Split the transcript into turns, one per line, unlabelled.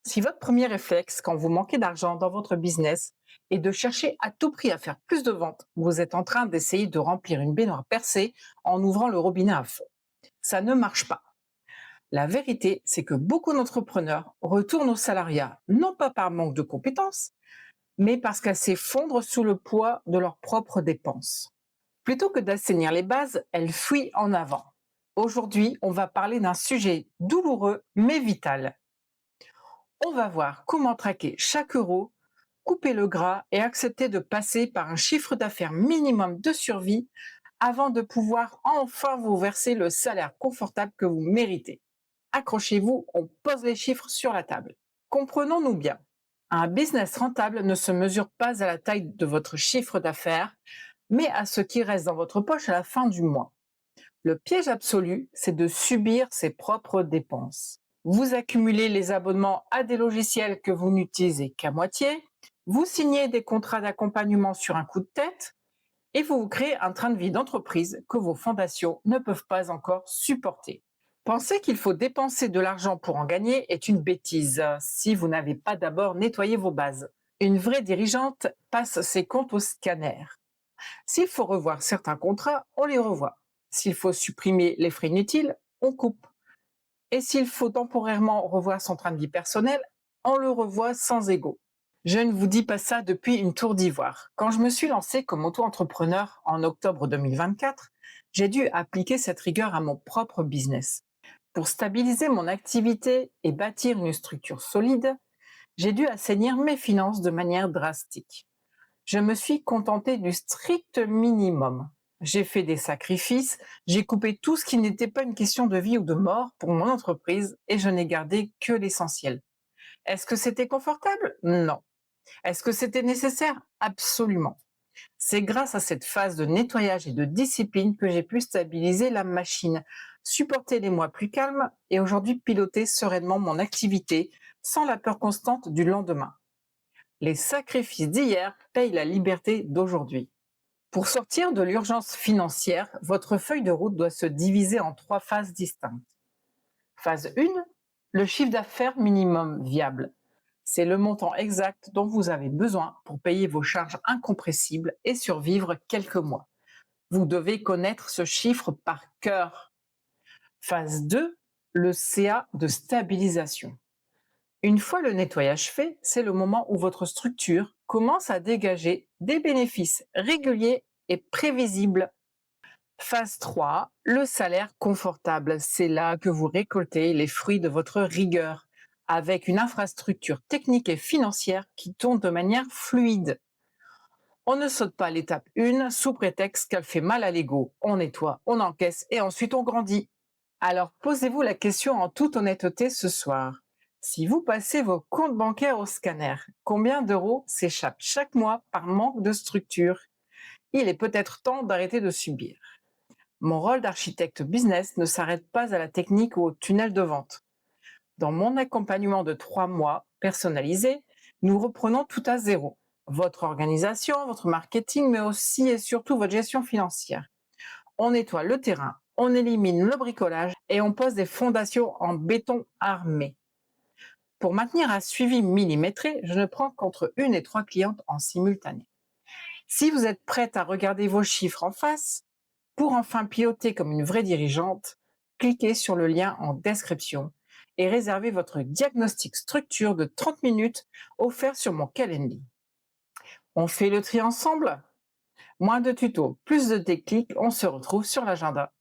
Si votre premier réflexe quand vous manquez d'argent dans votre business est de chercher à tout prix à faire plus de ventes, vous êtes en train d'essayer de remplir une baignoire percée en ouvrant le robinet à fond. Ça ne marche pas. La vérité, c'est que beaucoup d'entrepreneurs retournent au salariat, non pas par manque de compétences, mais parce qu'elles s'effondrent sous le poids de leurs propres dépenses. Plutôt que d'assainir les bases, elles fuient en avant. Aujourd'hui, on va parler d'un sujet douloureux mais vital. On va voir comment traquer chaque euro, couper le gras et accepter de passer par un chiffre d'affaires minimum de survie avant de pouvoir enfin vous verser le salaire confortable que vous méritez. Accrochez-vous, on pose les chiffres sur la table. Comprenons-nous bien. Un business rentable ne se mesure pas à la taille de votre chiffre d'affaires, mais à ce qui reste dans votre poche à la fin du mois. Le piège absolu, c'est de subir ses propres dépenses. Vous accumulez les abonnements à des logiciels que vous n'utilisez qu'à moitié, vous signez des contrats d'accompagnement sur un coup de tête et vous vous créez un train de vie d'entreprise que vos fondations ne peuvent pas encore supporter. Penser qu'il faut dépenser de l'argent pour en gagner est une bêtise si vous n'avez pas d'abord nettoyé vos bases. Une vraie dirigeante passe ses comptes au scanner. S'il faut revoir certains contrats, on les revoit. S'il faut supprimer les frais inutiles, on coupe. Et s'il faut temporairement revoir son train de vie personnel, on le revoit sans ego. Je ne vous dis pas ça depuis une tour d'ivoire. Quand je me suis lancé comme auto-entrepreneur en octobre 2024, j'ai dû appliquer cette rigueur à mon propre business. Pour stabiliser mon activité et bâtir une structure solide, j'ai dû assainir mes finances de manière drastique. Je me suis contenté du strict minimum. J'ai fait des sacrifices, j'ai coupé tout ce qui n'était pas une question de vie ou de mort pour mon entreprise et je n'ai gardé que l'essentiel. Est-ce que c'était confortable? Non. Est-ce que c'était nécessaire? Absolument. C'est grâce à cette phase de nettoyage et de discipline que j'ai pu stabiliser la machine, supporter les mois plus calmes et aujourd'hui piloter sereinement mon activité sans la peur constante du lendemain. Les sacrifices d'hier payent la liberté d'aujourd'hui. Pour sortir de l'urgence financière, votre feuille de route doit se diviser en 3 phases distinctes. Phase 1, le chiffre d'affaires minimum viable. C'est le montant exact dont vous avez besoin pour payer vos charges incompressibles et survivre quelques mois. Vous devez connaître ce chiffre par cœur. Phase 2, le CA de stabilisation. Une fois le nettoyage fait, c'est le moment où votre structure commence à dégager des bénéfices réguliers et prévisibles. Phase 3, le salaire confortable. C'est là que vous récoltez les fruits de votre rigueur, avec une infrastructure technique et financière qui tourne de manière fluide. On ne saute pas l'étape 1 sous prétexte qu'elle fait mal à l'ego. On nettoie, on encaisse et ensuite on grandit. Alors posez-vous la question en toute honnêteté ce soir. Si vous passez vos comptes bancaires au scanner, combien d'euros s'échappent chaque mois par manque de structure? Il est peut-être temps d'arrêter de subir. Mon rôle d'architecte business ne s'arrête pas à la technique ou au tunnel de vente. Dans mon accompagnement de 3 mois personnalisé, nous reprenons tout à zéro. Votre organisation, votre marketing, mais aussi et surtout votre gestion financière. On nettoie le terrain, on élimine le bricolage et on pose des fondations en béton armé. Pour maintenir un suivi millimétré, je ne prends qu'entre 1 et 3 clientes en simultané. Si vous êtes prête à regarder vos chiffres en face, pour enfin piloter comme une vraie dirigeante, cliquez sur le lien en description et réservez votre diagnostic structure de 30 minutes offert sur mon Calendly. On fait le tri ensemble? Moins de tutos, plus de déclics, on se retrouve sur l'agenda.